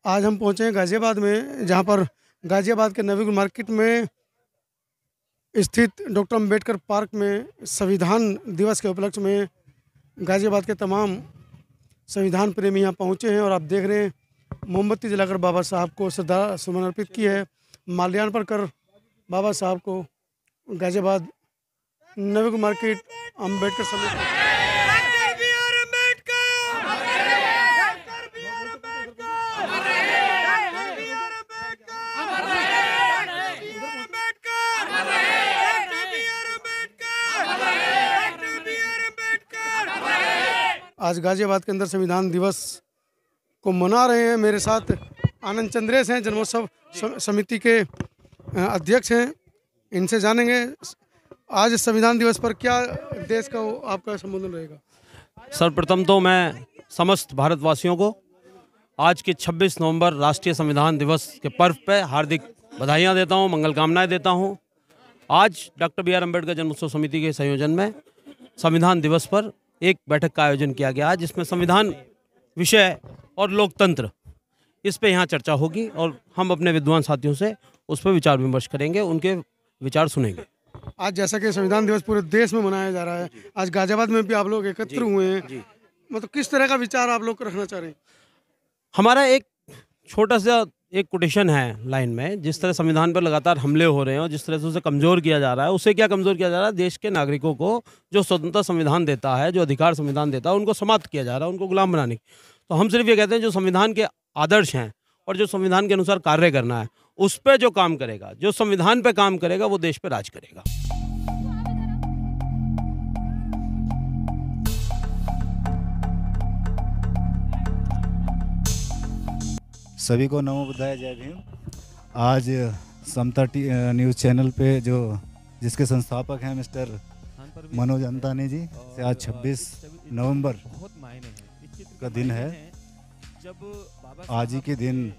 आज हम पहुँचे हैं गाज़ियाबाद में, जहाँ पर गाज़ियाबाद के नवीगुल मार्केट में स्थित डॉक्टर अम्बेडकर पार्क में संविधान दिवस के उपलक्ष्य में गाज़ियाबाद के तमाम संविधान प्रेमी यहाँ पहुँचे हैं। और आप देख रहे हैं मोमबत्ती जलाकर बाबा साहब को श्रद्धा सुमन अर्पित की है, माल्यार्पण कर बाबा साहब को गाज़ियाबाद नवीगुल मार्केट अम्बेडकर समिति। आज गाज़ियाबाद के अंदर संविधान दिवस को मना रहे हैं। मेरे साथ आनंद चंद्रेश हैं, जन्मोत्सव समिति के अध्यक्ष हैं। इनसे जानेंगे आज संविधान दिवस पर क्या देश का आपका संबोधन रहेगा। सर्वप्रथम तो मैं समस्त भारतवासियों को आज के 26 नवंबर राष्ट्रीय संविधान दिवस के पर्व पर हार्दिक बधाइयाँ देता हूँ, मंगल कामनाएँ देता हूँ। आज डॉक्टर बी आर अम्बेडकर जन्मोत्सव समिति के संयोजन में संविधान दिवस पर एक बैठक का आयोजन किया गया, जिसमें संविधान विषय और लोकतंत्र इस पे यहाँ चर्चा होगी और हम अपने विद्वान साथियों से उस पर विचार विमर्श करेंगे, उनके विचार सुनेंगे। आज जैसा कि संविधान दिवस पूरे देश में मनाया जा रहा है, आज गाज़ियाबाद में भी आप लोग एकत्र हुए हैं, मतलब किस तरह का विचार आप लोग रखना चाह रहे हैं? हमारा एक छोटा सा एक कोटेशन है लाइन में, जिस तरह संविधान पर लगातार हमले हो रहे हैं और जिस तरह से उसे कमज़ोर किया जा रहा है, उसे क्या कमज़ोर किया जा रहा है? देश के नागरिकों को जो स्वतंत्रता संविधान देता है, जो अधिकार संविधान देता है, उनको समाप्त किया जा रहा है, उनको गुलाम बनाने की। तो हम सिर्फ ये कहते हैं जो संविधान के आदर्श हैं और जो संविधान के अनुसार कार्य करना है, उस पर जो काम करेगा, जो संविधान पर काम करेगा, वो देश पर राज करेगा। सभी को नमो बुद्धाय, जय भीम। आज समता न्यूज़ चैनल पे जिसके संस्थापक हैं मिस्टर मनोज अंतानी जी से आज 26 नवंबर का दिन है। आज ही के दिन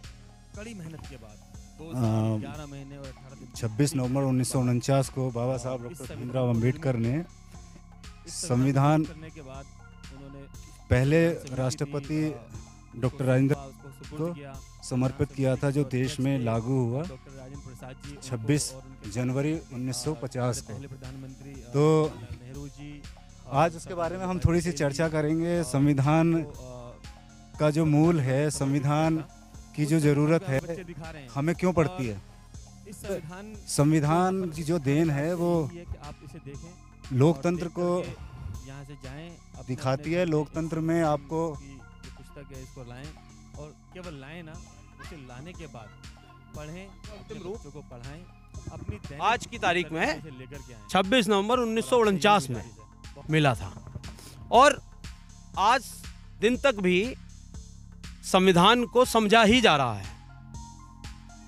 26 नवंबर 1949 को बाबा साहब डॉक्टर भीमराव अम्बेडकर ने संविधान पहले राष्ट्रपति डॉक्टर राजेंद्र को समर्पित किया था, जो देश में लागू हुआ 26 जनवरी 1950 को। तो आज उसके बारे में हम थोड़ी सी चर्चा करेंगे। संविधान का जो मूल है, संविधान की जो ज़रूरत है, हमें क्यों पड़ती है। संविधान की जो देन है वो लोकतंत्र को दिखाती है। लोकतंत्र में आपको इसको लाएं और केवल लाएं ना, उसे लाने के बाद पढ़ें, अपने बच्चों को पढ़ाएं। अपनी आज की तारीख में 26 नवंबर 1949 में मिला था और आज दिन तक भी संविधान को समझा ही जा रहा है।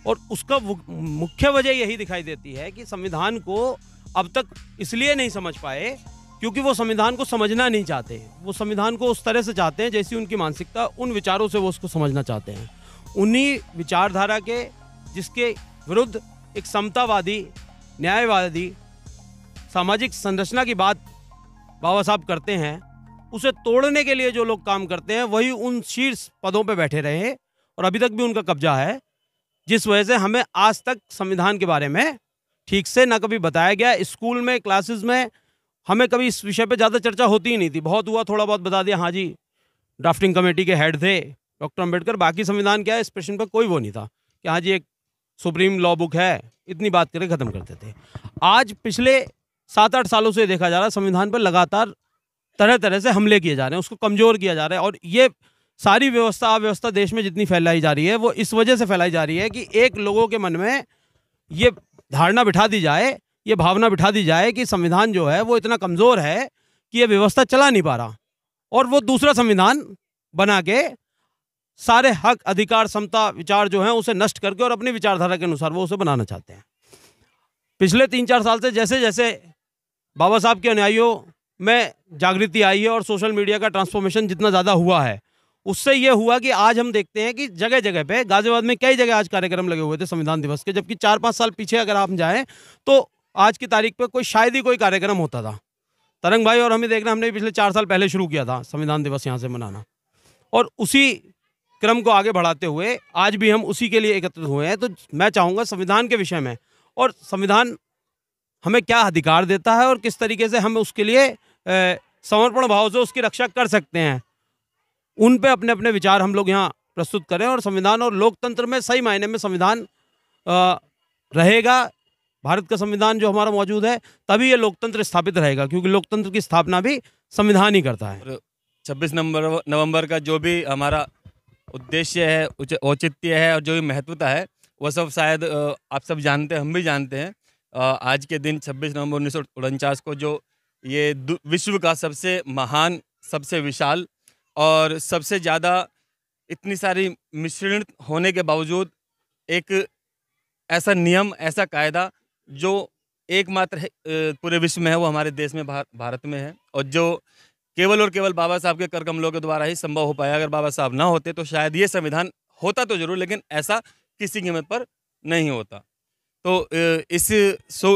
और उसका मुख्य वजह यही दिखाई देती है कि संविधान को अब तक इसलिए नहीं समझ पाए क्योंकि वो संविधान को समझना नहीं चाहते। वो संविधान को उस तरह से चाहते हैं जैसी उनकी मानसिकता, उन विचारों से वो उसको समझना चाहते हैं। उन्हीं विचारधारा के जिसके विरुद्ध एक समतावादी, न्यायवादी, सामाजिक संरचना की बात बाबा साहब करते हैं, उसे तोड़ने के लिए जो लोग काम करते हैं वही उन शीर्ष पदों पर बैठे रहे हैं और अभी तक भी उनका कब्जा है। जिस वजह से हमें आज तक संविधान के बारे में ठीक से ना कभी बताया गया। स्कूल में, क्लासेस में हमें कभी इस विषय पे ज़्यादा चर्चा होती ही नहीं थी। बहुत हुआ, थोड़ा बहुत बता दिया, हाँ जी ड्राफ्टिंग कमेटी के हेड थे डॉक्टर अम्बेडकर, बाकी संविधान क्या है इस प्रश्न पर कोई वो नहीं था कि हाँ जी एक सुप्रीम लॉ बुक है, इतनी बात करके ख़त्म करते थे। आज पिछले 7-8 सालों से देखा जा रहा है संविधान पर लगातार तरह तरह से हमले किए जा रहे हैं, उसको कमज़ोर किया जा रहा है। और ये सारी व्यवस्था, अव्यवस्था देश में जितनी फैलाई जा रही है वो इस वजह से फैलाई जा रही है कि एक लोगों के मन में ये धारणा बिठा दी जाए, ये भावना बिठा दी जाए कि संविधान जो है वो इतना कमज़ोर है कि ये व्यवस्था चला नहीं पा रहा, और वो दूसरा संविधान बना के सारे हक, अधिकार, समता विचार जो हैं उसे नष्ट करके और अपनी विचारधारा के अनुसार वो उसे बनाना चाहते हैं। पिछले 3-4 साल से जैसे जैसे बाबा साहब के अनुयायियों में जागृति आई है और सोशल मीडिया का ट्रांसफॉर्मेशन जितना ज़्यादा हुआ है, उससे ये हुआ कि आज हम देखते हैं कि जगह जगह पे, गाज़ियाबाद में कई जगह आज कार्यक्रम लगे हुए थे संविधान दिवस के, जबकि 4-5 साल पीछे अगर आप जाएँ तो आज की तारीख पे शायद ही कोई कार्यक्रम होता था। तरंग भाई और हमें देखना, हमने पिछले 4 साल पहले शुरू किया था संविधान दिवस यहाँ से मनाना, और उसी क्रम को आगे बढ़ाते हुए आज भी हम उसी के लिए एकत्रित हुए हैं। तो मैं चाहूँगा संविधान के विषय में, और संविधान हमें क्या अधिकार देता है और किस तरीके से हम उसके लिए समर्पण भाव से उसकी रक्षा कर सकते हैं, उन पे अपने अपने विचार हम लोग यहाँ प्रस्तुत करें। और संविधान और लोकतंत्र में सही मायने में संविधान रहेगा, भारत का संविधान जो हमारा मौजूद है, तभी ये लोकतंत्र स्थापित रहेगा, क्योंकि लोकतंत्र की स्थापना भी संविधान ही करता है। और 26 नवंबर का जो भी हमारा उद्देश्य है, औचित्य है और जो भी महत्वता है, वह सब शायद आप सब जानते हैं, हम भी जानते हैं। आज के दिन 26 नवंबर 1949 को जो ये विश्व का सबसे महान, सबसे विशाल और सबसे ज़्यादा इतनी सारी मिश्रण होने के बावजूद एक ऐसा नियम, ऐसा कायदा जो एकमात्र है पूरे विश्व में है, वो हमारे देश में भारत में है, और जो केवल और केवल बाबा साहब के कर कमलों के द्वारा ही संभव हो पाया। अगर बाबा साहब ना होते तो शायद ये संविधान होता तो जरूर, लेकिन ऐसा किसी कीमत पर नहीं होता। तो इस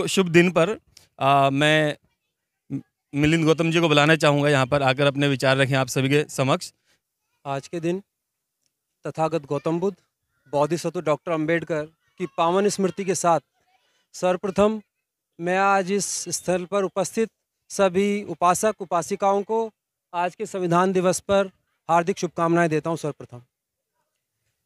शुभ दिन पर मैं मिलिंद गौतम जी को बुलाना चाहूँगा यहाँ पर आकर अपने विचार रखें आप सभी के समक्ष। आज के दिन तथागत गौतम बुद्ध, बोधिसत्व डॉक्टर अंबेडकर की पावन स्मृति के साथ सर्वप्रथम मैं आज इस स्थल पर उपस्थित सभी उपासक उपासिकाओं को आज के संविधान दिवस पर हार्दिक शुभकामनाएं देता हूं।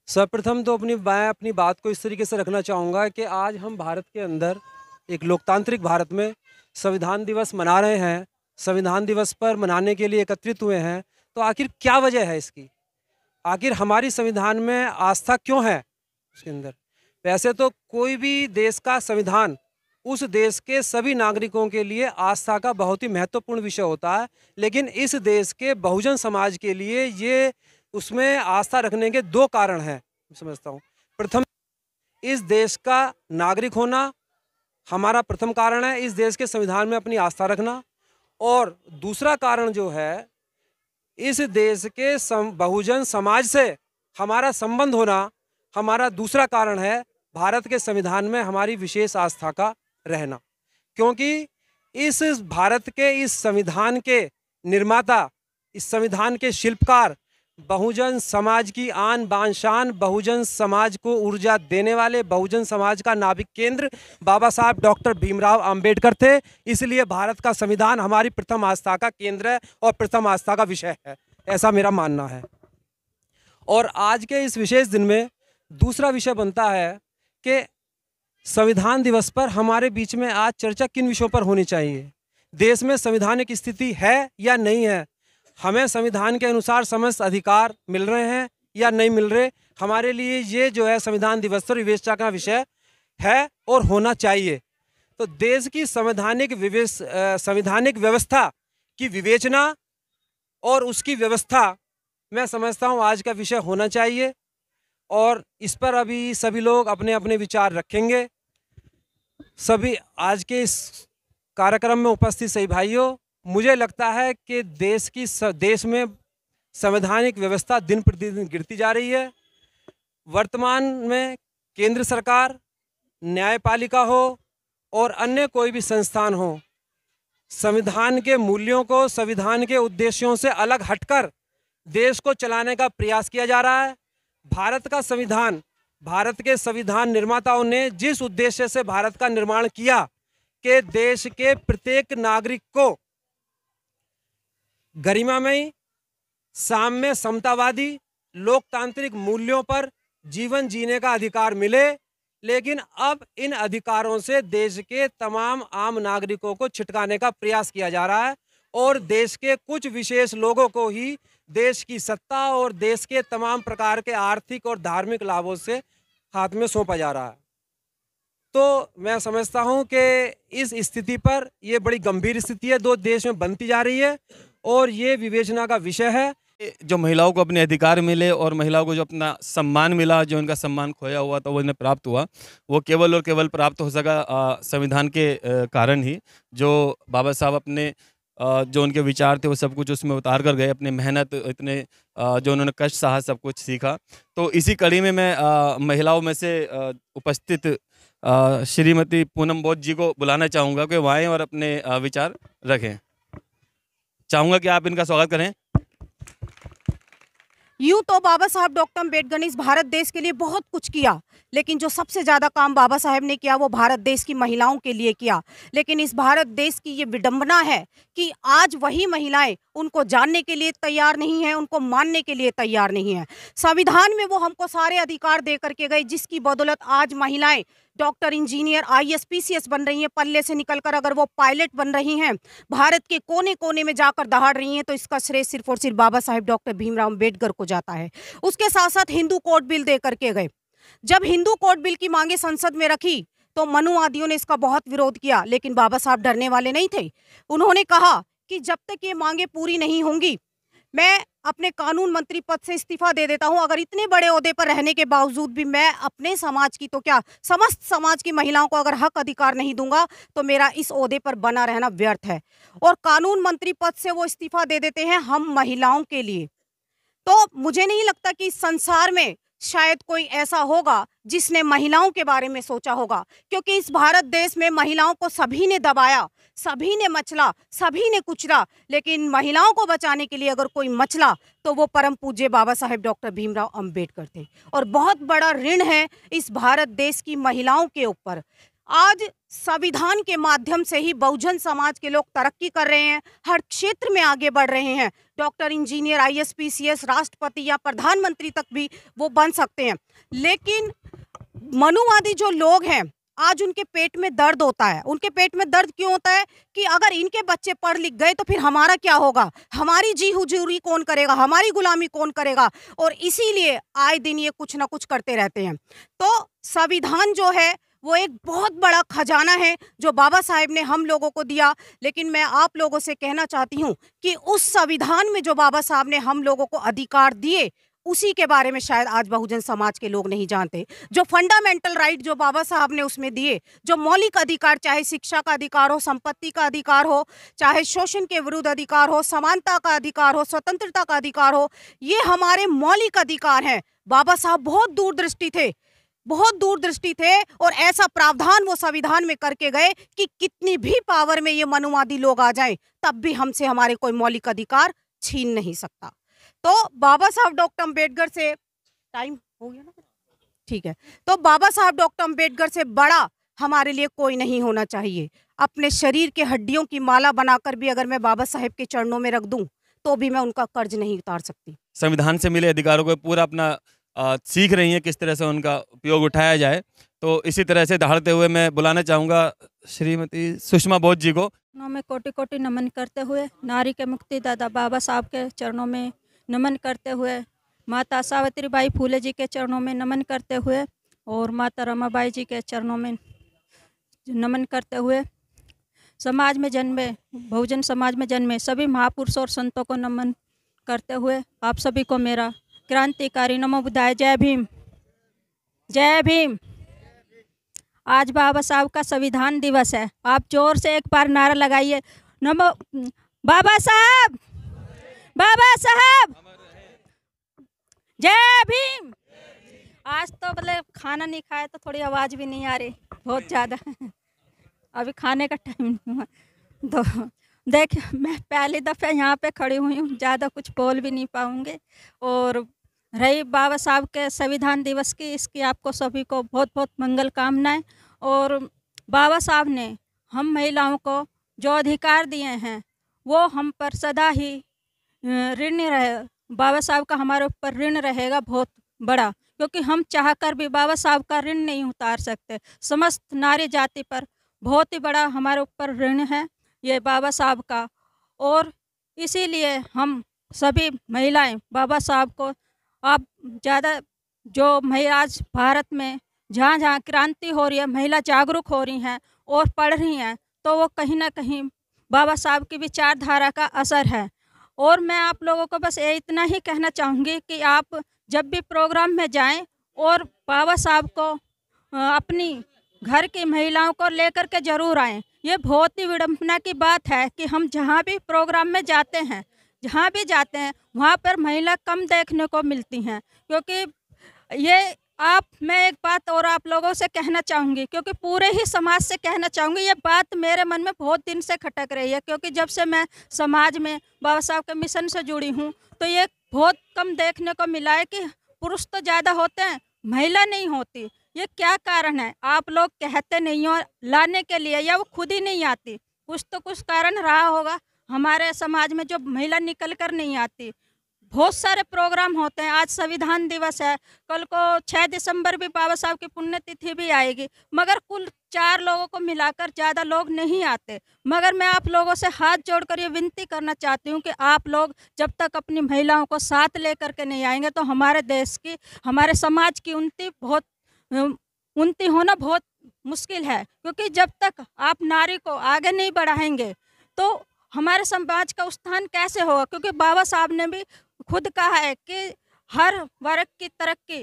सर्वप्रथम तो मैं अपनी बात को इस तरीके से रखना चाहूँगा कि आज हम भारत के अंदर एक लोकतांत्रिक भारत में संविधान दिवस मना रहे हैं। संविधान दिवस पर मनाने के लिए एकत्रित हुए हैं, तो आखिर क्या वजह है इसकी? आखिर हमारी संविधान में आस्था क्यों है उसके अंदर? वैसे तो कोई भी देश का संविधान उस देश के सभी नागरिकों के लिए आस्था का बहुत ही महत्वपूर्ण विषय होता है, लेकिन इस देश के बहुजन समाज के लिए ये उसमें आस्था रखने के दो कारण हैं, समझता हूँ। प्रथम, इस देश का नागरिक होना हमारा प्रथम कारण है, इस देश के संविधान में अपनी आस्था रखना। और दूसरा कारण जो है, इस देश के बहुजन समाज से हमारा संबंध होना हमारा दूसरा कारण है, भारत के संविधान में हमारी विशेष आस्था का रहना। क्योंकि इस भारत के इस संविधान के निर्माता, इस संविधान के शिल्पकार, बहुजन समाज की आन बान शान, बहुजन समाज को ऊर्जा देने वाले, बहुजन समाज का नाभिक केंद्र बाबा साहब डॉक्टर भीमराव अंबेडकर थे। इसलिए भारत का संविधान हमारी प्रथम आस्था का केंद्र है और प्रथम आस्था का विषय है, ऐसा मेरा मानना है। और आज के इस विशेष दिन में दूसरा विषय बनता है कि संविधान दिवस पर हमारे बीच में आज चर्चा किन विषयों पर होनी चाहिए। देश में संवैधानिक स्थिति है या नहीं है, हमें संविधान के अनुसार समस्त अधिकार मिल रहे हैं या नहीं मिल रहे, हमारे लिए ये जो है संविधान दिवस पर विवेचना का विषय है और होना चाहिए। तो देश की संवैधानिक व्यवस्था की विवेचना और उसकी व्यवस्था मैं समझता हूँ आज का विषय होना चाहिए, और इस पर अभी सभी लोग अपने अपने विचार रखेंगे। सभी आज के इस कार्यक्रम में उपस्थित सभी भाइयों, मुझे लगता है कि देश में संवैधानिक व्यवस्था दिन प्रतिदिन गिरती जा रही है। वर्तमान में केंद्र सरकार, न्यायपालिका हो और अन्य कोई भी संस्थान हो, संविधान के मूल्यों को, संविधान के उद्देश्यों से अलग हटकर देश को चलाने का प्रयास किया जा रहा है। भारत का संविधान, भारत के संविधान निर्माताओं ने जिस उद्देश्य से भारत का निर्माण किया कि देश के प्रत्येक नागरिक को गरिमामयी, साम्य, समतावादी, लोकतांत्रिक मूल्यों पर जीवन जीने का अधिकार मिले, लेकिन अब इन अधिकारों से देश के तमाम आम नागरिकों को छिटकाने का प्रयास किया जा रहा है और देश के कुछ विशेष लोगों को ही देश की सत्ता और देश के तमाम प्रकार के आर्थिक और धार्मिक लाभों से हाथ में सौंपा जा रहा है। तो मैं समझता हूं कि इस स्थिति पर यह बड़ी गंभीर स्थिति है, दो देश में बनती जा रही है और ये विवेचना का विषय है। जो महिलाओं को अपने अधिकार मिले और महिलाओं को जो अपना सम्मान मिला, जो उनका सम्मान खोया हुआ था वो इन्हें प्राप्त हुआ, वो केवल और केवल प्राप्त हो सका संविधान के कारण ही। जो बाबा साहब अपने जो उनके विचार थे वो सब कुछ उसमें उतार कर गए, अपनी मेहनत, इतने जो उन्होंने कष्ट सहा, सब कुछ सीखा। तो इसी कड़ी में मैं महिलाओं में से उपस्थित श्रीमती पूनम बोध जी को बुलाना चाहूँगा कि वो आएँ और अपने विचार रखें। चाहूँगा कि आप इनका स्वागत करें। यूं तो बाबा साहब डॉक्टर अम्बेडकर ने इस भारत देश के लिए बहुत कुछ किया, लेकिन जो सबसे ज़्यादा काम बाबा साहब ने किया वो भारत देश की महिलाओं के लिए किया। लेकिन इस भारत देश की ये विडंबना है कि आज वही महिलाएं उनको जानने के लिए तैयार नहीं है, उनको मानने के लिए तैयार नहीं है। संविधान में वो हमको सारे अधिकार दे करके गए, जिसकी बदौलत आज महिलाएं डॉक्टर, इंजीनियर, IAS, PCS बन रही हैं। पल्ले से निकलकर अगर वो पायलट बन रही हैं, भारत के कोने कोने में जाकर दहाड़ रही हैं, तो इसका श्रेय सिर्फ और सिर्फ बाबा साहेब डॉक्टर भीमराव अम्बेडकर को जाता है। उसके साथ साथ हिंदू कोड बिल दे करके गए। जब हिंदू कोड बिल की मांगे संसद में रखी तो मनुवादियों ने इसका बहुत विरोध किया, लेकिन बाबा साहब डरने वाले नहीं थे। उन्होंने कहा कि जब तक ये मांगे पूरी नहीं होंगी मैं अपने कानून मंत्री पद से इस्तीफा दे देता हूं। अगर इतने बड़े ओहदे पर रहने के बावजूद भी मैं अपने समाज की तो क्या समस्त समाज की महिलाओं को अगर हक अधिकार नहीं दूंगा तो मेरा इस ओहदे पर बना रहना व्यर्थ है। और कानून मंत्री पद से वो इस्तीफा दे देते हैं हम महिलाओं के लिए। तो मुझे नहीं लगता कि इस संसार में शायद कोई ऐसा होगा जिसने महिलाओं के बारे में सोचा होगा, क्योंकि इस भारत देश में महिलाओं को सभी ने दबाया, सभी ने मचला, सभी ने कुचला, लेकिन महिलाओं को बचाने के लिए अगर कोई मचला तो वो परम पूज्य बाबा साहेब डॉक्टर भीमराव अम्बेडकर थे। और बहुत बड़ा ऋण है इस भारत देश की महिलाओं के ऊपर। आज संविधान के माध्यम से ही बहुजन समाज के लोग तरक्की कर रहे हैं, हर क्षेत्र में आगे बढ़ रहे हैं। डॉक्टर, इंजीनियर, IAS, PCS, राष्ट्रपति या प्रधानमंत्री तक भी वो बन सकते हैं। लेकिन मनुवादी जो लोग हैं आज उनके पेट में दर्द होता है। उनके पेट में दर्द क्यों होता है कि अगर इनके बच्चे पढ़ लिख गए तो फिर हमारा क्या होगा, हमारी जी हुजूरी कौन करेगा, हमारी गुलामी कौन करेगा। और इसीलिए आए दिन ये कुछ ना कुछ करते रहते हैं। तो संविधान जो है वो एक बहुत बड़ा खजाना है जो बाबा साहेब ने हम लोगों को दिया। लेकिन मैं आप लोगों से कहना चाहती हूँ कि उस संविधान में जो बाबा साहब ने हम लोगों को अधिकार दिए उसी के बारे में शायद आज बहुजन समाज के लोग नहीं जानते। जो फंडामेंटल राइट जो बाबा साहब ने उसमें दिए, जो मौलिक अधिकार, चाहे शिक्षा का अधिकार हो, संपत्ति का अधिकार हो, चाहे शोषण के विरुद्ध अधिकार हो, समानता का अधिकार हो, स्वतंत्रता का अधिकार हो, ये हमारे मौलिक अधिकार हैं। बाबा साहब बहुत दूरदृष्टि थे, बहुत दूरदृष्टि थे और ऐसा प्रावधान वो संविधान में करके गए कि कितनी भी पावर में ये मनुवादी लोग आ जाएं तब भी हमसे हमारे कोई मौलिक अधिकार छीन नहीं सकता। तो बाबा साहब डॉक्टर अम्बेडकर से टाइम हो गया ना, ठीक है। तो बाबा साहब डॉक्टर अम्बेडकर से बड़ा हमारे लिए कोई नहीं होना चाहिए। अपने शरीर के हड्डियों की माला बनाकर भी अगर मैं बाबा साहेब के चरणों में रख दूं तो भी मैं उनका कर्ज नहीं उतार सकती। संविधान से मिले अधिकारों को पूरा अपना सीख रही हैं किस तरह से उनका उपयोग उठाया जाए। तो इसी तरह से दहाड़ते हुए मैं बुलाना चाहूँगा श्रीमती सुषमा बोस जी को। में कोटि कोटि नमन करते हुए नारी के मुक्तिदाता बाबा साहब के चरणों में नमन करते हुए, माता सावित्रीबाई फूले जी के चरणों में नमन करते हुए और माता रमाबाई जी के चरणों में नमन करते हुए, समाज में जन्मे, बहुजन समाज में जन्मे सभी महापुरुषों और संतों को नमन करते हुए आप सभी को मेरा क्रांतिकारी नमो बुद्धाय। जय भीम, जय भीम। आज बाबा साहब का संविधान दिवस है। आप जोर से एक बार नारा लगाइए, नमो बाबा साहब, बाबा साहब, जय भीम। आज तो मतलब खाना नहीं खाया तो थोड़ी आवाज़ भी नहीं आ रही, बहुत ज़्यादा। अभी खाने का टाइम नहीं हुआ तो देखिए मैं पहली दफ़ा यहाँ पे खड़ी हुई हूँ, ज़्यादा कुछ बोल भी नहीं पाऊँगी। और रही बाबा साहब के संविधान दिवस की, इसकी आपको सभी को बहुत बहुत मंगल कामनाएं। और बाबा साहब ने हम महिलाओं को जो अधिकार दिए हैं वो हम पर सदा ही ऋण रहे। बाबा साहब का हमारे ऊपर ऋण रहेगा बहुत बड़ा, क्योंकि हम चाहकर भी बाबा साहब का ऋण नहीं उतार सकते। समस्त नारी जाति पर बहुत ही बड़ा हमारे ऊपर ऋण है ये बाबा साहब का। और इसीलिए हम सभी महिलाएं बाबा साहब को, आप ज़्यादा जो महिला आज भारत में जहाँ जहाँ क्रांति हो रही है, महिला जागरूक हो रही हैं और पढ़ रही हैं, तो वो कहीं ना कहीं बाबा साहब की विचारधारा का असर है। और मैं आप लोगों को बस ये इतना ही कहना चाहूँगी कि आप जब भी प्रोग्राम में जाएं और बाबा साहब को अपनी घर की महिलाओं को लेकर के ज़रूर आएँ। ये बहुत ही विडम्बना की बात है कि हम जहाँ भी प्रोग्राम में जाते हैं, जहाँ भी जाते हैं वहाँ पर महिला कम देखने को मिलती हैं। क्योंकि ये मैं एक बात और आप लोगों से कहना चाहूँगी, क्योंकि पूरे ही समाज से कहना चाहूँगी, ये बात मेरे मन में बहुत दिन से खटक रही है। क्योंकि जब से मैं समाज में बाबा साहब के मिशन से जुड़ी हूँ तो ये बहुत कम देखने को मिला है कि पुरुष तो ज़्यादा होते हैं, महिला नहीं होती। ये क्या कारण है? आप लोग कहते नहीं हो लाने के लिए, या वो खुद ही नहीं आती? कुछ तो कुछ कारण रहा होगा हमारे समाज में जो महिला निकल कर नहीं आती। बहुत सारे प्रोग्राम होते हैं। आज संविधान दिवस है, कल को 6 दिसंबर भी बाबा साहब की पुण्यतिथि भी आएगी, मगर कुल 4 लोगों को मिलाकर ज़्यादा लोग नहीं आते। मगर मैं आप लोगों से हाथ जोड़कर ये विनती करना चाहती हूँ कि आप लोग जब तक अपनी महिलाओं को साथ लेकर के नहीं आएंगे तो हमारे देश की, हमारे समाज की उन्नति होना बहुत मुश्किल है। क्योंकि जब तक आप नारी को आगे नहीं बढ़ाएंगे तो हमारे समाज का उत्थान कैसे होगा? क्योंकि बाबा साहब ने भी खुद कहा है कि हर वर्ग की तरक्की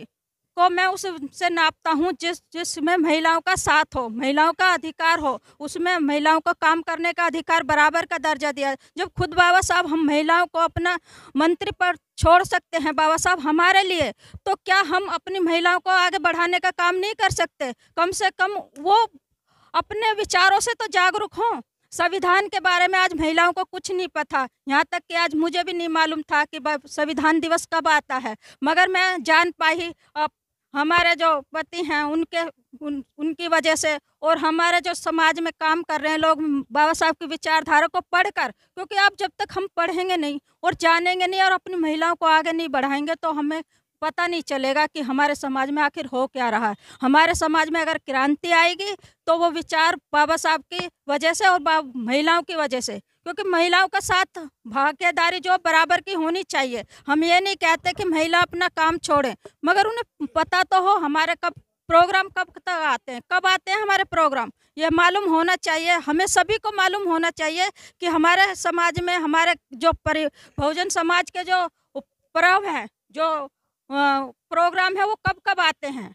को मैं उससे नापता हूँ जिसमें महिलाओं का साथ हो, महिलाओं का अधिकार हो, उसमें महिलाओं को काम करने का अधिकार, बराबर का दर्जा दिया। जब खुद बाबा साहब हम महिलाओं को अपना मंत्री पर छोड़ सकते हैं बाबा साहब हमारे लिए, तो क्या हम अपनी महिलाओं को आगे बढ़ाने का काम नहीं कर सकते? कम से कम वो अपने विचारों से तो जागरूक हों। संविधान के बारे में आज महिलाओं को कुछ नहीं पता, यहाँ तक कि आज मुझे भी नहीं मालूम था कि संविधान दिवस कब आता है। मगर मैं जान पाई अब हमारे जो पति हैं उनकी वजह से, और हमारे जो समाज में काम कर रहे हैं लोग बाबा साहब की विचारधारा को पढ़कर। क्योंकि आप जब तक हम पढ़ेंगे नहीं और जानेंगे नहीं और अपनी महिलाओं को आगे नहीं बढ़ाएंगे तो हमें पता नहीं चलेगा कि हमारे समाज में आखिर हो क्या रहा है। हमारे समाज में अगर क्रांति आएगी तो वो विचार बाबा साहब की वजह से और महिलाओं की वजह से। क्योंकि महिलाओं का साथ भागीदारी जो बराबर की होनी चाहिए। हम ये नहीं कहते कि महिला अपना काम छोड़ें, मगर उन्हें पता तो हो हमारे प्रोग्राम कब तक आते हैं, कब आते हैं हमारे प्रोग्राम, ये मालूम होना चाहिए। हमें सभी को मालूम होना चाहिए कि हमारे समाज में, हमारे जो बहुजन समाज के जो पर्व हैं, जो प्रोग्राम है, वो कब कब आते हैं।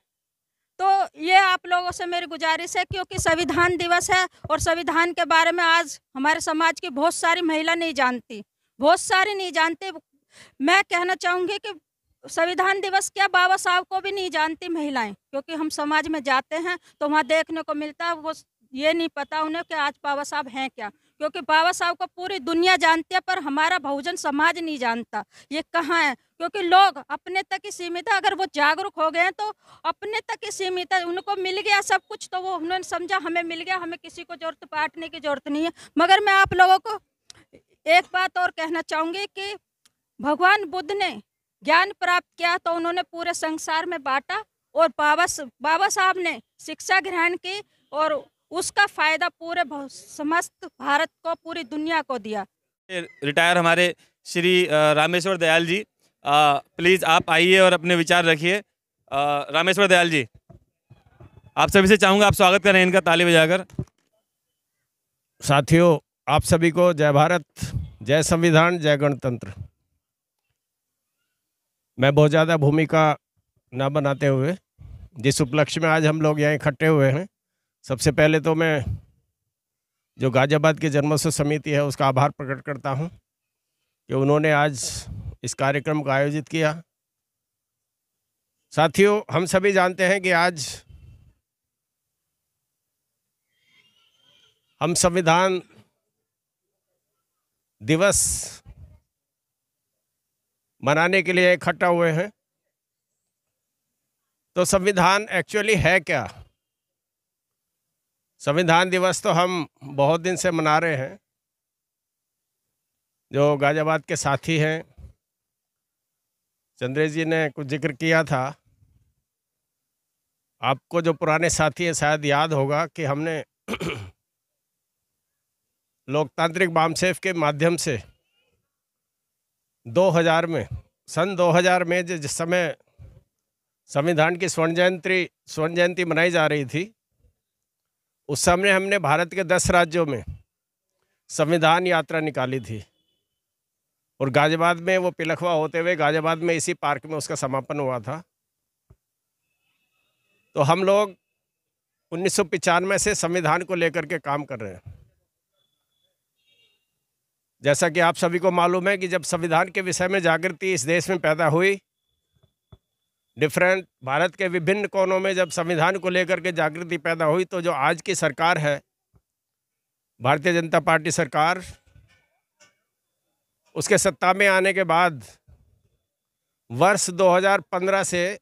तो ये आप लोगों से मेरी गुजारिश है, क्योंकि संविधान दिवस है और संविधान के बारे में आज हमारे समाज की बहुत सारी महिला नहीं जानती, बहुत सारी नहीं जानती। मैं कहना चाहूँगी कि संविधान दिवस क्या, बाबा साहब को भी नहीं जानती महिलाएं। क्योंकि हम समाज में जाते हैं तो वहाँ देखने को मिलता है, वो ये नहीं पता उन्हें कि आज बाबा साहब हैं क्या। क्योंकि बाबा साहब को पूरी दुनिया जानती है, पर हमारा बहुजन समाज नहीं जानता ये कहाँ है। क्योंकि लोग अपने तक ही सीमित है। अगर वो जागरूक हो गए हैं तो अपने तक ही सीमित है, उनको मिल गया सब कुछ तो वो उन्होंने समझा हमें मिल गया, हमें किसी को जरूरत बांटने की जरूरत नहीं है। मगर मैं आप लोगों को एक बात और कहना चाहूँगी कि भगवान बुद्ध ने ज्ञान प्राप्त किया तो उन्होंने पूरे संसार में बांटा, और बाबा साहब ने शिक्षा ग्रहण की और उसका फायदा पूरे समस्त भारत को, पूरी दुनिया को दिया। रिटायर हमारे श्री रामेश्वर दयाल जी, प्लीज़ आप आइए और अपने विचार रखिए। रामेश्वर दयाल जी, आप सभी से चाहूँगा आप स्वागत करें इनका ताली बजाकर। साथियों, आप सभी को जय भारत, जय संविधान, जय गणतंत्र। मैं बहुत ज़्यादा भूमिका न बनाते हुए जिस उपलक्ष्य में आज हम लोग यहाँ इकट्ठे हुए हैं, सबसे पहले तो मैं जो गाजियाबाद की जन्मोत्सव समिति है उसका आभार प्रकट करता हूँ कि उन्होंने आज इस कार्यक्रम का आयोजित किया। साथियों, हम सभी जानते हैं कि आज हम संविधान दिवस मनाने के लिए इकट्ठा हुए हैं। तो संविधान एक्चुअली है क्या? संविधान दिवस तो हम बहुत दिन से मना रहे हैं। जो गाजियाबाद के साथी हैं, चंद्रेश जी ने कुछ जिक्र किया था। आपको जो पुराने साथी हैं शायद याद होगा कि हमने लोकतांत्रिक वामसेफ के माध्यम से 2000 में, सन 2000 में जिस समय संविधान की स्वर्ण जयंती मनाई जा रही थी, उस समय हमने भारत के 10 राज्यों में संविधान यात्रा निकाली थी और गाजियाबाद में वो पिलखवा होते हुए गाजियाबाद में इसी पार्क में उसका समापन हुआ था। तो हम लोग 1995 से संविधान को लेकर के काम कर रहे हैं। जैसा कि आप सभी को मालूम है कि जब संविधान के विषय में जागृति इस देश में पैदा हुई, भारत के विभिन्न कोनों में जब संविधान को लेकर के जागृति पैदा हुई, तो जो आज की सरकार है, भारतीय जनता पार्टी सरकार, उसके सत्ता में आने के बाद वर्ष 2015 से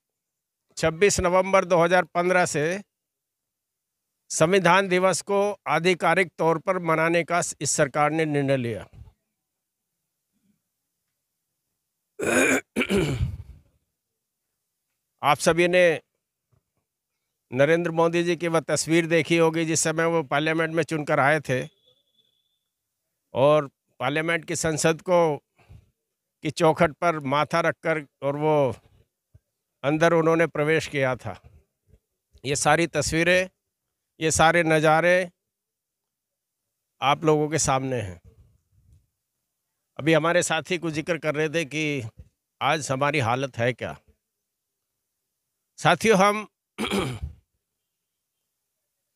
26 नवंबर 2015 से संविधान दिवस को आधिकारिक तौर पर मनाने का इस सरकार ने निर्णय लिया। आप सभी ने नरेंद्र मोदी जी की वह तस्वीर देखी होगी जिस समय वो पार्लियामेंट में चुनकर आए थे और पार्लियामेंट की संसद को की चौखट पर माथा रखकर और वो अंदर उन्होंने प्रवेश किया था। ये सारी तस्वीरें, ये सारे नज़ारे आप लोगों के सामने हैं। अभी हमारे साथी कुछ जिक्र कर रहे थे कि आज हमारी हालत है क्या। साथियों,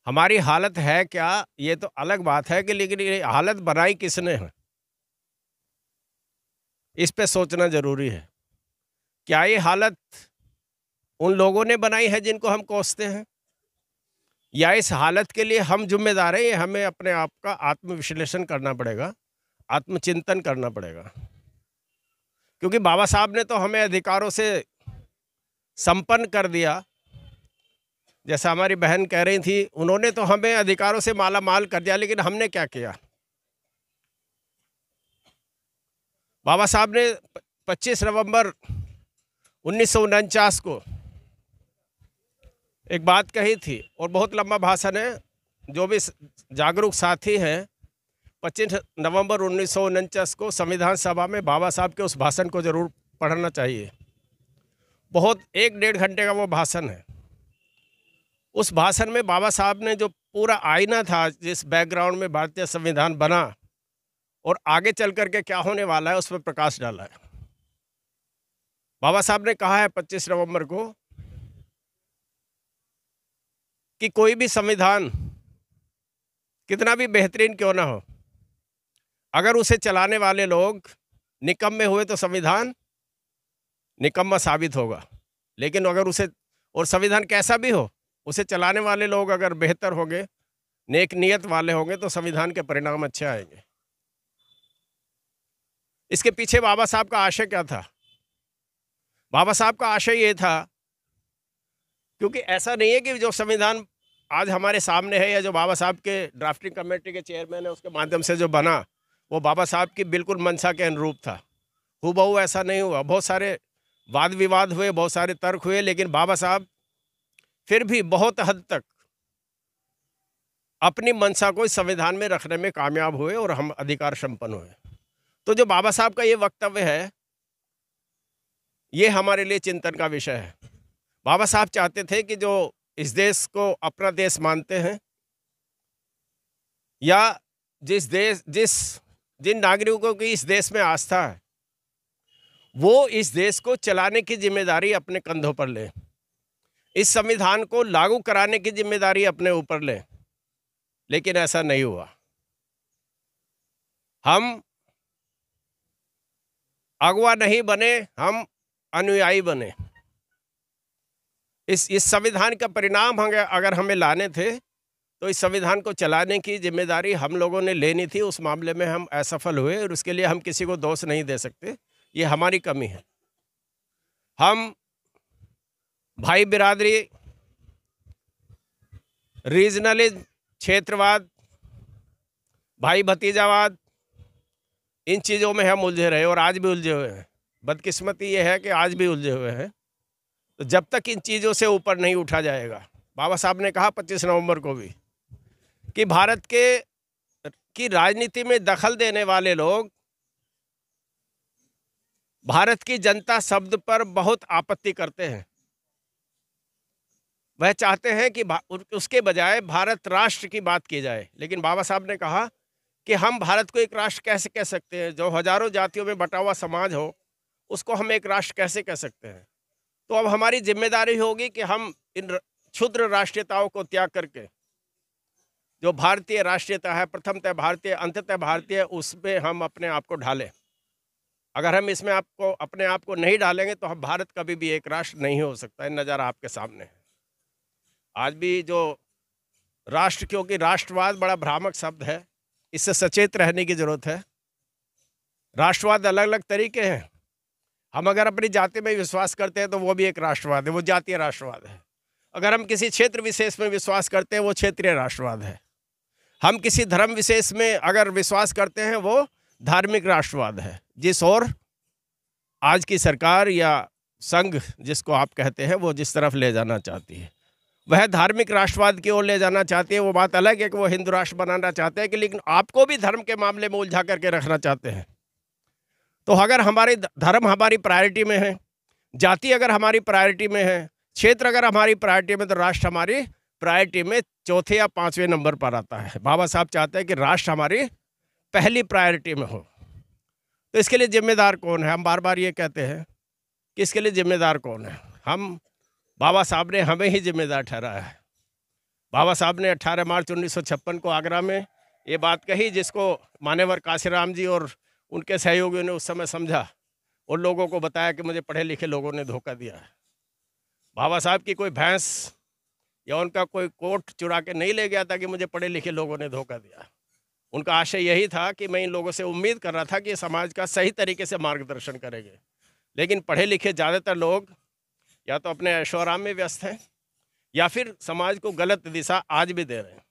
हमारी हालत है क्या ये तो अलग बात है कि लेकिन ये हालत बनाई किसने है, इस पे सोचना जरूरी है। क्या ये हालत उन लोगों ने बनाई है जिनको हम कोसते हैं, या इस हालत के लिए हम जिम्मेदार हैं? हमें अपने आप का आत्मविश्लेषण करना पड़ेगा, आत्मचिंतन करना पड़ेगा। क्योंकि बाबा साहब ने तो हमें अधिकारों से संपन्न कर दिया। जैसा हमारी बहन कह रही थी, उन्होंने तो हमें अधिकारों से माला माल कर दिया, लेकिन हमने क्या किया? बाबा साहब ने 25 नवंबर 1949 को एक बात कही थी और बहुत लंबा भाषण है। जो भी जागरूक साथी हैं, 25 नवंबर 1949 को संविधान सभा में बाबा साहब के उस भाषण को जरूर पढ़ना चाहिए। बहुत 1-1.5 घंटे का वो भाषण है। उस भाषण में बाबा साहब ने जो पूरा आईना था, जिस बैकग्राउंड में भारतीय संविधान बना और आगे चल करके क्या होने वाला है, उस पर प्रकाश डाला है। बाबा साहब ने कहा है 25 नवंबर को कि कोई भी संविधान कितना भी बेहतरीन क्यों ना हो, अगर उसे चलाने वाले लोग निकम्मे हुए तो संविधान निकम्मा साबित होगा। लेकिन अगर उसे, और संविधान कैसा भी हो, उसे चलाने वाले लोग अगर बेहतर होंगे, नेक नियत वाले होंगे, तो संविधान के परिणाम अच्छे आएंगे। इसके पीछे बाबा साहब का आशय क्या था? बाबा साहब का आशय ये था, क्योंकि ऐसा नहीं है कि जो संविधान आज हमारे सामने है या जो बाबा साहब के ड्राफ्टिंग कमेटी के चेयरमैन है उसके माध्यम से जो बना, वो बाबा साहब की बिल्कुल मंशा के अनुरूप था। हूबहू ऐसा नहीं हुआ। बहुत सारे वाद विवाद हुए, बहुत सारे तर्क हुए, लेकिन बाबा साहब फिर भी बहुत हद तक अपनी मंशा को इस संविधान में रखने में कामयाब हुए और हम अधिकार संपन्न हुए। तो जो बाबा साहब का ये वक्तव्य है, ये हमारे लिए चिंतन का विषय है। बाबा साहब चाहते थे कि जो इस देश को अपना देश मानते हैं, या जिन नागरिकों की इस देश में आस्था है, वो इस देश को चलाने की जिम्मेदारी अपने कंधों पर लें, इस संविधान को लागू कराने की जिम्मेदारी अपने ऊपर लें। लेकिन ऐसा नहीं हुआ। हम अगुवा नहीं बने, हम अनुयायी बने। इस संविधान का परिणाम अगर हमें लाने थे, तो इस संविधान को चलाने की जिम्मेदारी हम लोगों ने लेनी थी। उस मामले में हम असफल हुए और उसके लिए हम किसी को दोष नहीं दे सकते, ये हमारी कमी है। हम भाई बिरादरी, रीजनलिज्म, क्षेत्रवाद, भाई भतीजावाद, इन चीज़ों में हम उलझे रहे और आज भी उलझे हुए हैं। बदकिस्मती ये है कि आज भी उलझे हुए हैं। तो जब तक इन चीज़ों से ऊपर नहीं उठा जाएगा, बाबा साहब ने कहा 25 नवंबर को भी कि भारत की राजनीति में दखल देने वाले लोग भारत की जनता शब्द पर बहुत आपत्ति करते हैं। वह चाहते हैं कि उसके बजाय भारत राष्ट्र की बात की जाए। लेकिन बाबा साहब ने कहा कि हम भारत को एक राष्ट्र कैसे कह सकते हैं? जो हजारों जातियों में बटा हुआ समाज हो, उसको हम एक राष्ट्र कैसे कह सकते हैं? तो अब हमारी जिम्मेदारी होगी कि हम इन क्षुद्र राष्ट्रीयताओं को त्याग करके जो भारतीय राष्ट्रीयता है, प्रथमतः भारतीय, अंततः भारतीय, उसमें हम अपने आप को ढालें। अगर हम इसमें अपने आप को नहीं डालेंगे तो हम भारत कभी भी एक राष्ट्र नहीं हो सकता है। नज़ारा आपके सामने है। आज भी जो राष्ट्र, क्योंकि राष्ट्रवाद बड़ा भ्रामक शब्द है, इससे सचेत रहने की जरूरत है। राष्ट्रवाद अलग अलग तरीके हैं। हम अगर अपनी जाति में विश्वास करते हैं तो वो भी एक राष्ट्रवाद है, वो जातीय राष्ट्रवाद है। अगर हम किसी क्षेत्र विशेष में विश्वास करते हैं वो क्षेत्रीय राष्ट्रवाद है। हम किसी धर्म विशेष में अगर विश्वास करते हैं वो धार्मिक राष्ट्रवाद है। जिस ओर आज की सरकार या संघ जिसको आप कहते हैं वो जिस तरफ ले जाना चाहती है वह धार्मिक राष्ट्रवाद की ओर ले जाना चाहती है। वो बात अलग है कि वो हिंदू राष्ट्र बनाना चाहते हैं कि लेकिन आपको भी धर्म के मामले में उलझा करके रखना चाहते हैं। तो अगर हमारे धर्म हमारी प्रायोरिटी में है, जाति अगर हमारी प्रायोरिटी में है, क्षेत्र अगर हमारी प्रायोरिटी में, तो राष्ट्र हमारी प्रायोरिटी में चौथे या पाँचवें नंबर पर आता है। बाबा साहब चाहते हैं कि राष्ट्र हमारी पहली प्रायोरिटी में हो। तो इसके लिए जिम्मेदार कौन है? हम बार बार ये कहते हैं कि इसके लिए जिम्मेदार कौन है? हम बाबा साहब ने हमें ही जिम्मेदार ठहराया है। बाबा साहब ने 18 मार्च 1956 को आगरा में ये बात कही जिसको मान्यवर काशीराम जी और उनके सहयोगियों ने उस समय समझा और लोगों को बताया कि मुझे पढ़े लिखे लोगों ने धोखा दिया है। बाबा साहब की कोई भैंस या उनका कोई कोट चुरा के नहीं ले गया था कि मुझे पढ़े लिखे लोगों ने धोखा दिया। उनका आशय यही था कि मैं इन लोगों से उम्मीद कर रहा था कि समाज का सही तरीके से मार्गदर्शन करेंगे। लेकिन पढ़े लिखे ज़्यादातर लोग या तो अपने ऐशोआराम में व्यस्त हैं या फिर समाज को गलत दिशा आज भी दे रहे हैं।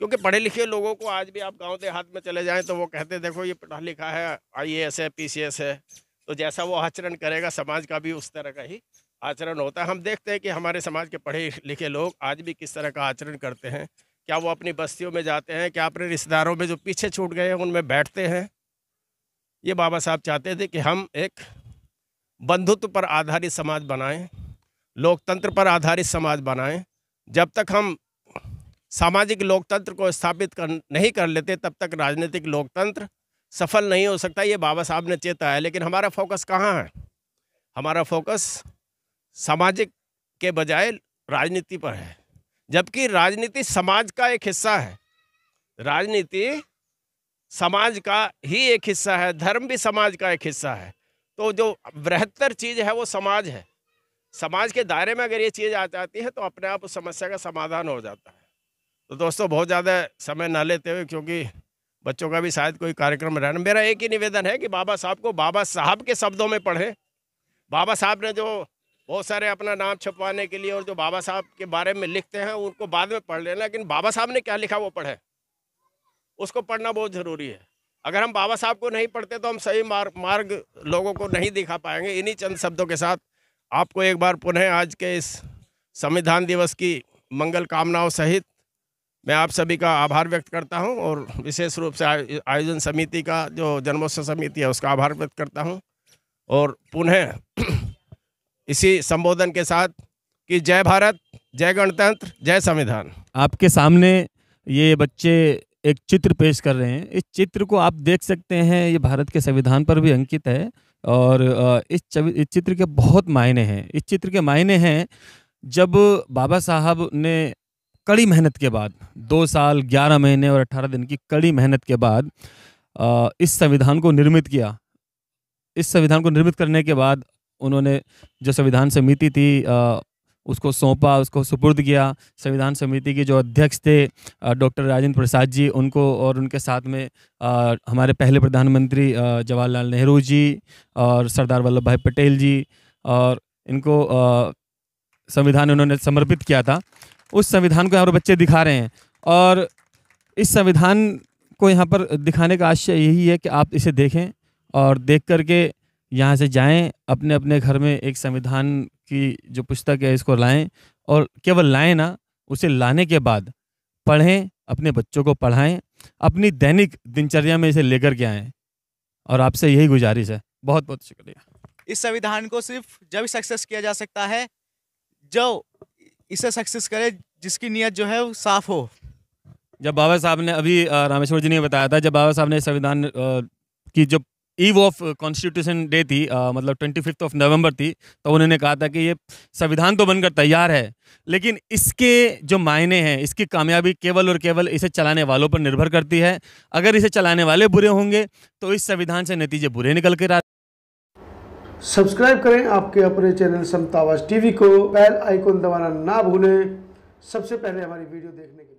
क्योंकि पढ़े लिखे लोगों को आज भी आप गांव देहात में चले जाएं तो वो कहते देखो ये पढ़ा लिखा है, IAS है, PCS है, तो जैसा वो आचरण करेगा समाज का भी उस तरह का ही आचरण होता है। हम देखते हैं कि हमारे समाज के पढ़े लिखे लोग आज भी किस तरह का आचरण करते हैं। क्या वो अपनी बस्तियों में जाते हैं? क्या अपने रिश्तेदारों में जो पीछे छूट गए हैं उनमें बैठते हैं? ये बाबा साहब चाहते थे कि हम एक बंधुत्व पर आधारित समाज बनाएं, लोकतंत्र पर आधारित समाज बनाएं। जब तक हम सामाजिक लोकतंत्र को स्थापित नहीं कर लेते तब तक राजनीतिक लोकतंत्र सफल नहीं हो सकता। ये बाबा साहब ने चेता है। लेकिन हमारा फोकस कहाँ है? हमारा फोकस सामाजिक के बजाय राजनीति पर है, जबकि राजनीति समाज का एक हिस्सा है। राजनीति समाज का ही एक हिस्सा है, धर्म भी समाज का एक हिस्सा है। तो जो बृहत्तर चीज़ है वो समाज है। समाज के दायरे में अगर ये चीज़ आ जाती है तो अपने आप उस समस्या का समाधान हो जाता है। तो दोस्तों बहुत ज़्यादा समय ना लेते हुए, क्योंकि बच्चों का भी शायद कोई कार्यक्रम रहना, मेरा एक ही निवेदन है कि बाबा साहब को बाबा साहब के शब्दों में पढ़ें। बाबा साहब ने जो बहुत सारे अपना नाम छपवाने के लिए और जो बाबा साहब के बारे में लिखते हैं उनको बाद में पढ़ लेना, लेकिन बाबा साहब ने क्या लिखा वो पढ़ें, उसको पढ़ना बहुत ज़रूरी है। अगर हम बाबा साहब को नहीं पढ़ते तो हम सही मार्ग लोगों को नहीं दिखा पाएंगे। इन्हीं चंद शब्दों के साथ आपको एक बार पुनः आज के इस संविधान दिवस की मंगल कामनाओं सहित मैं आप सभी का आभार व्यक्त करता हूं और विशेष रूप से आयोजन समिति का जो जन्मोत्सव समिति है उसका आभार व्यक्त करता हूं और पुनः इसी संबोधन के साथ कि जय भारत, जय गणतंत्र, जय संविधान। आपके सामने ये बच्चे एक चित्र पेश कर रहे हैं। इस चित्र को आप देख सकते हैं, ये भारत के संविधान पर भी अंकित है और इस चित्र के बहुत मायने हैं। इस चित्र के मायने हैं जब बाबा साहब ने कड़ी मेहनत के बाद 2 साल 11 महीने और 18 दिन की कड़ी मेहनत के बाद इस संविधान को निर्मित किया। इस संविधान को निर्मित करने के बाद उन्होंने जो संविधान समिति थी उसको सौंपा, उसको सुपुर्द किया। संविधान समिति के जो अध्यक्ष थे डॉक्टर राजेंद्र प्रसाद जी, उनको और उनके साथ में हमारे पहले प्रधानमंत्री जवाहरलाल नेहरू जी और सरदार वल्लभ भाई पटेल जी, और इनको संविधान उन्होंने समर्पित किया था। उस संविधान को यहाँ पर बच्चे दिखा रहे हैं और इस संविधान को यहाँ पर दिखाने का आशय यही है कि आप इसे देखें और देख करके यहाँ से जाएं, अपने अपने घर में एक संविधान की जो पुस्तक है इसको लाएं और केवल लाएं ना, उसे लाने के बाद पढ़ें, अपने बच्चों को पढ़ाएं, अपनी दैनिक दिनचर्या में इसे लेकर के आएं और आपसे यही गुजारिश है। बहुत बहुत शुक्रिया। इस संविधान को सिर्फ जब सक्सेस किया जा सकता है जो इसे सक्सेस करे जिसकी नीयत जो है वो साफ हो। जब बाबा साहब ने अभी रामेश्वर जी ने बताया था, जब बाबा साहब ने संविधान की जो ईव ऑफ कॉन्स्टिट्यूशन डे थी, मतलब 25 नवंबर थी, तो उन्होंने कहा था कि ये संविधान तो बनकर तैयार है लेकिन इसके जो मायने हैं, इसकी कामयाबी केवल और केवल इसे चलाने वालों पर निर्भर करती है। अगर इसे चलाने वाले बुरे होंगे तो इस संविधान से नतीजे बुरे निकल कर सब्सक्राइब करें आपके अपने चैनल समता आवाज़ टीवी को, बेल आइकन दबाना ना भूलें सबसे पहले हमारी वीडियो देखने के लिए।